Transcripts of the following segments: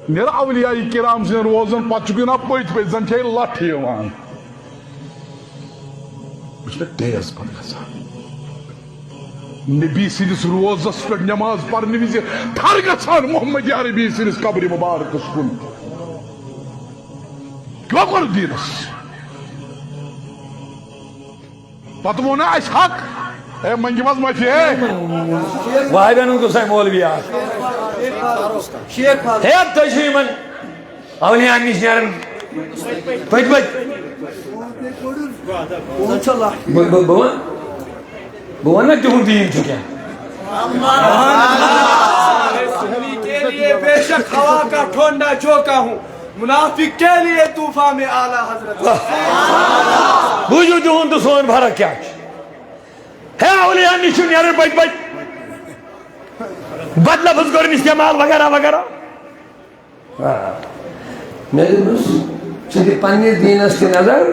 نیر اولیاء کرام سن روزن پتہ نا پت پت زن چھ لٹھ یوان وچ تیز پتہ گژھان نبی سندس روزس پہ نماز پڑھنے وز تھر گژھان محمد عربی سندس قبر مبارکس کن کیا کور دینس پتہ وونا اس حق اے منجی مز معافی ہے وائی بہنوں کو سائے مولوی آج ہے اب تشریمن اولیاء نش نیرن پت پت بہن نا تہن دین چھ کے لیے بے شک ہوا کا ٹھونڈا چوکا ہوں منافق کے لیے طوفان میں اعلیٰ حضرت بوجھو تہن تو سون فرق کیا ہے اولیاء نش نیرن پت پت بد لفظ کرن استعمال وغیرہ وغیرہ میں دس ٹھیک پنس دینس تہ نظر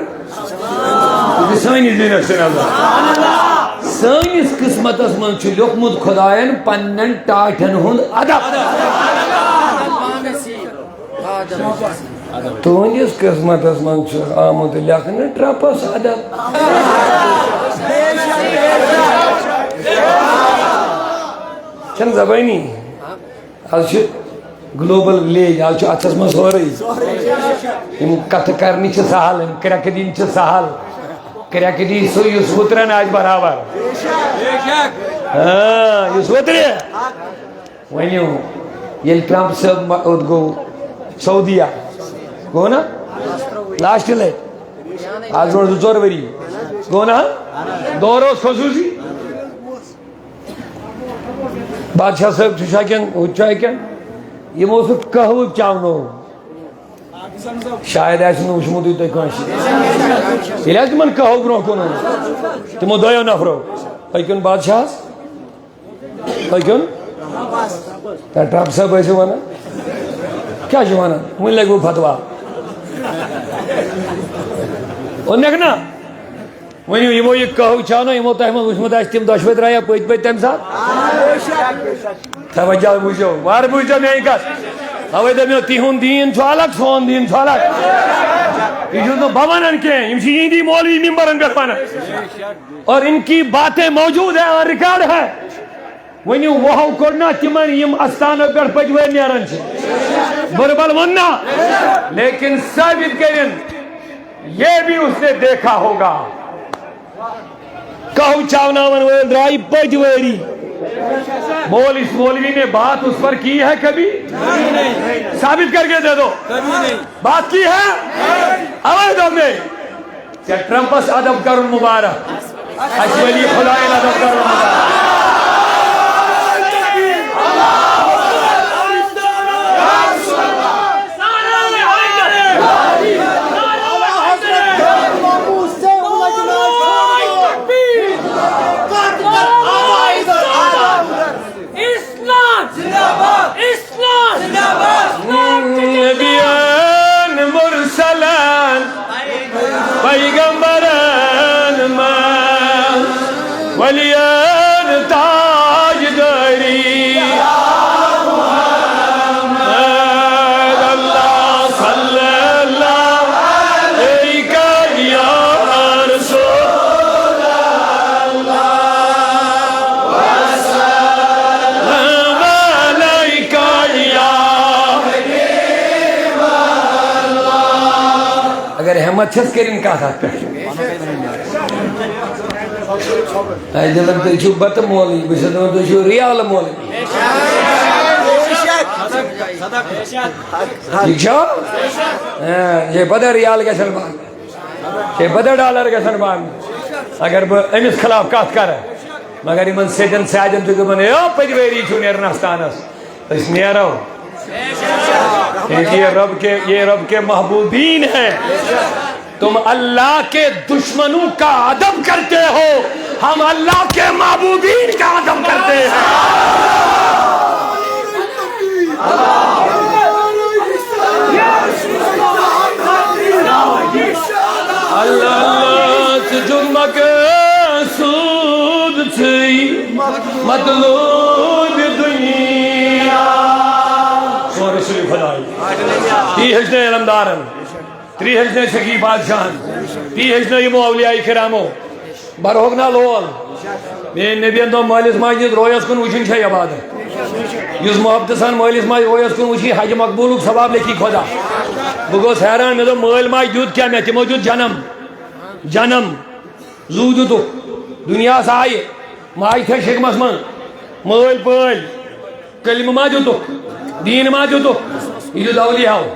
سانس دینس تہ نظر سانس قسمتس من لیوکھمت خدائن پنن ٹاٹھن ہند ادب تہندس قسمتس من آمت لکھنہ ٹرپس ادب چھن زبانی آج گلوبل ولیج آج اتس من سوری کت کرنی سہل کریک دین سہل کریک دی سو اس وترن آج برابر اس وتر ونیو یل ٹرمپ صاحب گو سعودیہ گو نا لاسٹ لٹ آج برو 2 4 وری گو نا دور خصوصی بادشاہ صاحب چاکن چاکن یمو سہ قہوہ چاونو شاید آسہ وچمت تھی کانس یل تمن قہوہ برو کن تمو دو نفرو پکن بادشاہ پکن ٹرمپ صاحب ٲسِو ونان کیا ونان ون لگو فتوا اونک نا ونیو یمو یہ قہوہ چاونو یمو تہ من وچمت آسہ تم دشوے دریا پت پت تمہ سات توجہ بوجھو وار بوجھو میری کت اوے دپیو تہند دین چھ الگ سون دین چھ الگ یہ بہ ونان کی یہندی مولوی ممبرن پہ ونان اور ان کی باتیں موجود ہیں اور ریکارڈ ہے ونیو وہ کرنا تمن یم استانوں پہ پجوے نیران بربل وننا لیکن ثابت کرن یہ بھی اس نے دیکھا ہوگا قہوہ چاوناون وول درائی پجوری مولوی نے بات اس پر کی ہے کبھی ثابت کر کے دے دو بات کی ہے آواز دو نے کیا ٹرمپس ادب کرن مبارک اشولی خدای ادب کرن مبارک نبیان مرسلان پیغمبران من ولیان تاج داری محمد اللہ صلی اللہ علیہ یا رسول اللہ وسلم علیہ یا اگر ہمت چھس کریں کا تھا اے دلن تو چھو بت مولی بسدن تو چھو ریال مولی ٹھیک چھو یہ بدر ریال کے سنبان یہ بدر ڈالر کے سنبان اگر امس خلاف کات کر مگر امن سیدن سیاجن تو کہ بنے او پجویری چھو نیرنستانس اس نیرو یہ رب کے محبوبین ہیں تم اللہ کے دشمنوں کا ادب کرتے ہو ہم اللہ کے محبوبین کا ادب کرتے ہیں اللہ سے جرمک سود تھی مطلوب دنیا سورہ شریف خدائی تی ہجنے علمدارن تی ہجنے سکی بادشاہن تی ہجنے یمو اولیاء کرامو برہوگنا لول میں نبیان تو مالس ماجد رویس کن وچن چھے عبادت یس محبت سان مالس ماج رویس کن وچی حج مقبولک ثواب لکھی خدا بگوس حیران میں تو مال ماج دیوت کیا میں تمو دیوت جنم زو دیوتو دنیا سائی ماج تھے شکمس من مال پال کلمہ ما دیوتو دین ما دیوتو یہ دیوت اولیاء ہو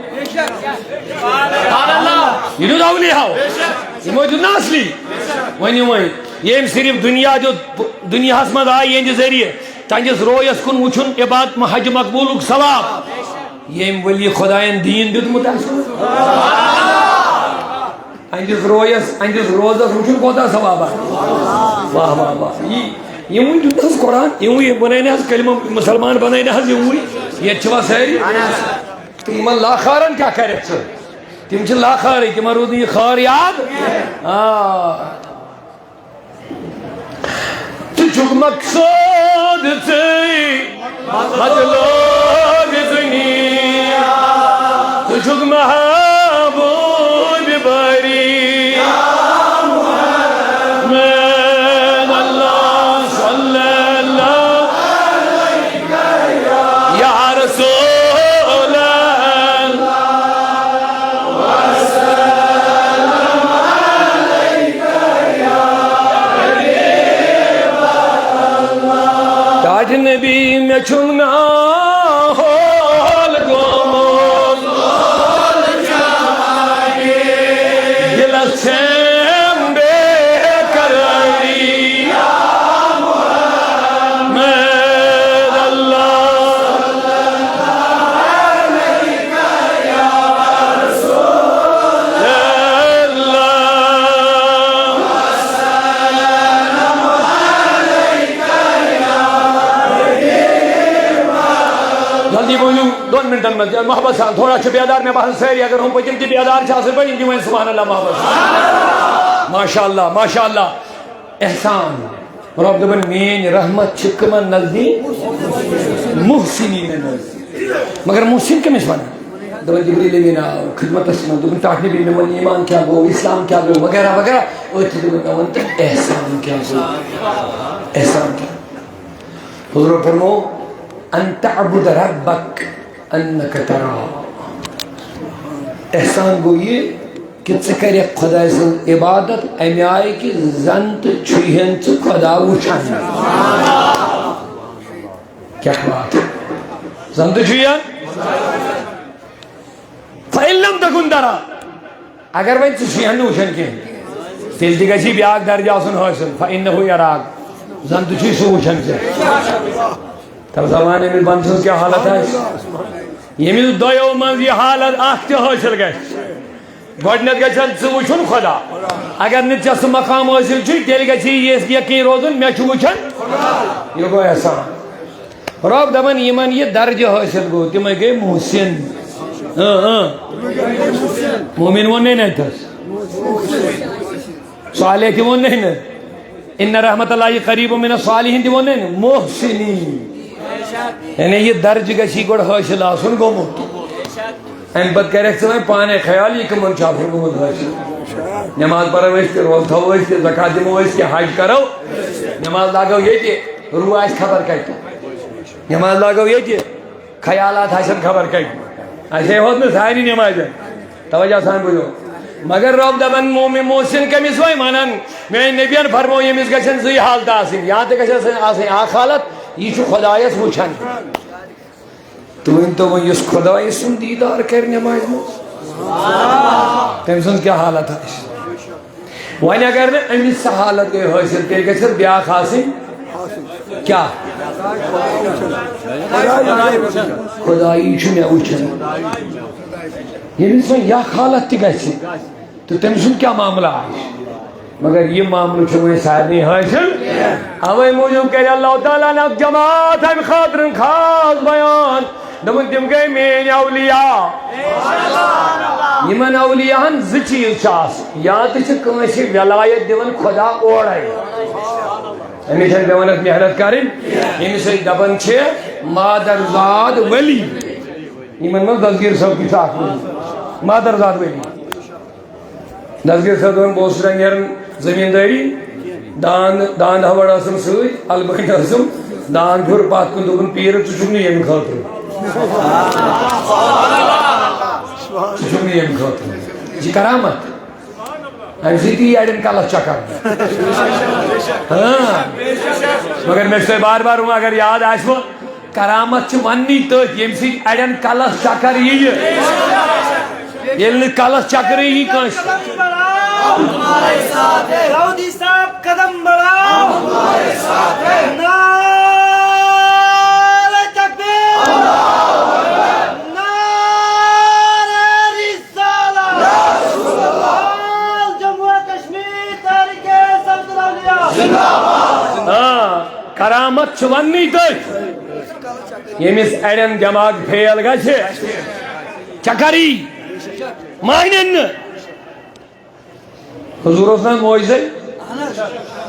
یہ دیوت اولیاء ہو یہ دیوت ناسلی ونی یم صرف دنیا مز آئی یہ ذریعہ تہندس رویس کن وچن عبادت حج مقبولک ثواب یم ولی خدائن دین دیتمت اہندس روزس وچن کوتا ثواب واہ واہ واہ یہ دیت قرآن یہ بنائن کلمہ مسلمان بنائن یہ ساری تم لاخارن کیا کر تم لاخار تم رود یہ خار یاد تجھک مقصود سے مطلوب دنیا تجھک محبوب بری من اللہ صلی اللہ یا رسول تاج نبی میں چھنا ہول گومون دلس چھم بے قراری محمد اللہ جلدی بولو 2 منٹن میں محبت سان تھوڑا چھ بیدار میں بحث سیری اگر ہم پچھن کی بیدار چاہتے پڑھیں گی میں سبحان اللہ محبت ماشاءاللہ احسان رب دبن مین رحمت چکمن نزدی محسنین نزدی مگر محسن کمیس بنا دبن جبریل مینا خدمت اسمان دبن تاٹنی بھی نمال ایمان کیا گو اسلام کیا گو وغیرہ وغیرہ اوچھ دبن کونت احسان کیا گو احسان کیا حضور فرمو ان تعبد ربک انک ترا احسان گو یہ کہ ذکر خدا سن عبادت امی آئی کہ زنت چھوئین چھ خدا وچھن کیا بات زنت چھوئین فَإِن لَمْ تَكُنْ تَرَى اگر وین چھوئین وچھن کے تیل دیگا چی بیاگ درجہ سن حاصل فَإِنَّهُ يَرَاك زنت چھوئی سو وچھن سے تب زمانے میں بنسل کیا حالت ہے یہ میں دویو منز یہ حالت آختی حاصل گئے گوڑنت گئے چل وچھن خدا اگر نت چس مقام حاصل چھو تیل گئے چی یہ یقین روزن میں چھو وچھن یہ گو احسان رب دبن ایمان یہ درجہ حاصل گو تمہیں گئے محسن مومن وہ نہیں تھا صالح تھی وہ نہیں ان رحمت اللہ قریب من الصالحین تھی وہ نہیں محسنین یعنی یہ درج گشی گوڑ حاصل آسن گومت این بد کرے سمیں پانے خیال یہ کہ من چاپر گومت حاصل نماز پڑھو اس کے روز تھو اس کے زکاة دمو اس کے حج کرو نماز لاغو یہ کہ روح آئیس خبر کرتا نماز لاغو یہ کہ خیالات حسن خبر کرتا ایسے ہوت میں سائنی نماز ہے توجہ سان بجھو مگر رب دبن مومن محسن کمیس وائی مانن میں نبیان فرمو یہ مس گشن زی حالت آسن یہاں تک گشن آسن آخ حالت یہ چھو خدایت وچھن تو ان تو وہ یس خدایت سن دیدار کر نماز موس تم سن کیا حالت ہے وانی اگر نے امیس سا حالت گئے حاصل تیر گشن بیاخ حاصل کیا خدایی چھو میں وچھن یہ انسان یا خالت تھی گئے تو تمسن کیا معاملہ ہے مگر یہ معاملہ چھوئے سائر نہیں حاصل ہمیں موجود کہہ اللہ تعالیٰ نے جماعت ہم خاطر خاص بیان دمن تم گئے میں اولیاء یہ من اولیاء ہن زچیل چاس یا تیچے کنسی ولایت دیون خدا اوڑائی ہمیں چھن دیونت محرت کریں ہمیں سے دبن چھے مادر زاد ولی یمن من دسگیر صاحب کی اخ مادرزاد ولی دسگیر صاحب دون بہت نیران زمینداری داند ہوڑ آسم سی البانی آسم دان پھر پات کن دن پیر ٹھک یم خاطر ٹھک یم خاطر یہ کرامت ام سی اڑین کلس چکر ہاں مگر میں بار بار ہوں اگر یاد آسو کرامت ونی تھی یم سی اڑین کلس چکر یل کلس چکر یی کنس راؤدی صاحب قدم بڑھاؤ نعرہ تکبیر نعرہ رسالت جموں کشمیر تحریک سبز الاولیاء ہاں کرامت ونی تھی یمس اڑین دماغ پھیل گھے چکری مانن حضور اس موجے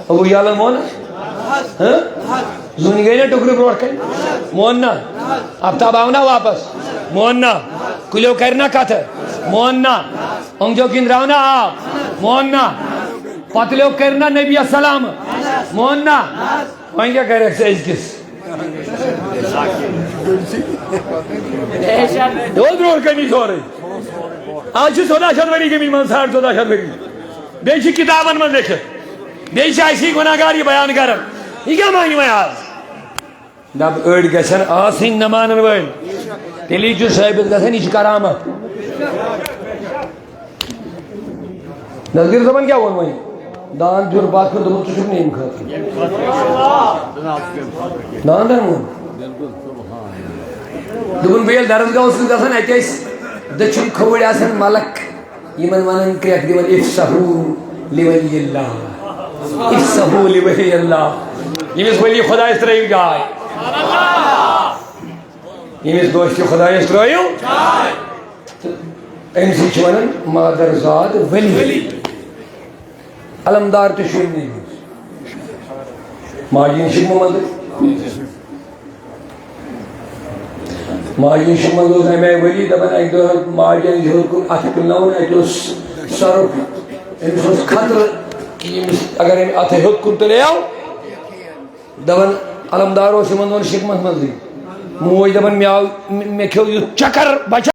ابو یالن مون زون گئی نا ٹکر بروٹ کن مون نا آفتاب آو نا واپس مون نا کلیو کرنا کت مون نا انجو کن راو نا آ مون نا پتلیو کرنا نبی السلام مون نا وہیں کیا کہہ رہے سے کس دول بروٹ کنی چھو رہی آج 1400 وری گمی من 1400 وری بیچی کتابن من لکھت بیچی ایسی گناہگار یہ بیان کرم یہ کیا مانی میں آج دب اڑ گسن آسین نمانن وین تیلی جو صاحبت گسن یہ کرامت نظیر زبان کیا ہون وین دان جور بات کر دمت چکر نہیں کھاتی دان دان مون دبن بیل درزگاہ اس گسن ایتیس دچن کھوڑ آسن ملک یمن ونن کریک دیون افسحو لولی اللہ افسحو لولی اللہ یمس ولی خدا استرائیو جائے یمس دوستی خدا استرائیو امسی چونن مادرزاد ولی علمدار تشویر نہیں ماجین شک محمد ماجین شک محمد میں ولی دبن ایک دو ماجین جہر کو اتھ کلناؤن ایک دو سرف امس خطر اگر اتھ ہت کن تلے آو دبن علمدار ہو سمن شک محمد موج دبن میں کھو چکر بچا